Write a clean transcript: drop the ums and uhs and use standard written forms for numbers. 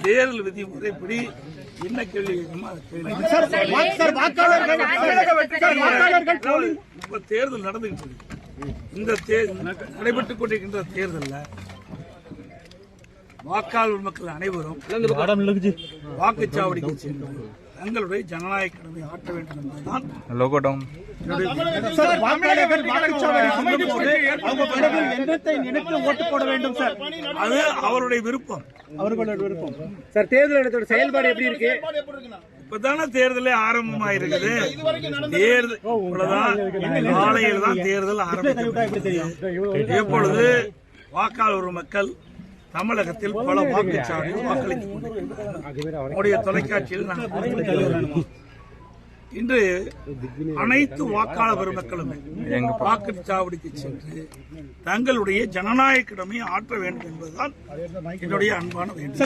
தேர்தல் விதிமுறைப்படி என்ன கேள்வி இப்ப தேர்தல் நடந்துகிட்டு இருக்கு. இந்த நடைபெற்றுக் கொண்டிருக்கின்ற தேர்தலில் வாக்காளர் மக்கள் அனைவரும் வாக்குச்சாவடிக்கு சென்று தங்களுடைய ஜனநாயக கடமை ஆற்ற வேண்டும் என்பதுதான் ஓட்டு போட வேண்டும் சார். அது அவருடைய விருப்பம். சார், தேர்தல் செயல்பாடு எப்படி இருக்கு? இப்பதானே தேர்தலே ஆரம்பமாயிருக்குது. தேர்தல் காலையில் தான் தேர்தல் ஆரம்பிக்கும். எப்பொழுது வாக்காளர் மக்கள் தமிழகத்தில் பல வாக்குச்சாவடிகள் வாக்களித்துக் கொண்டிருக்கிறார்கள். தொலைக்காட்சியில் நாங்கள் இன்று அனைத்து வாக்காளர் பெருமக்களுமே வாக்குச்சாவடிக்கு சென்று தங்களுடைய ஜனநாயக கடமையை ஆற்ற வேண்டும் என்பதுதான் என்னுடைய அன்பான வேண்டும்.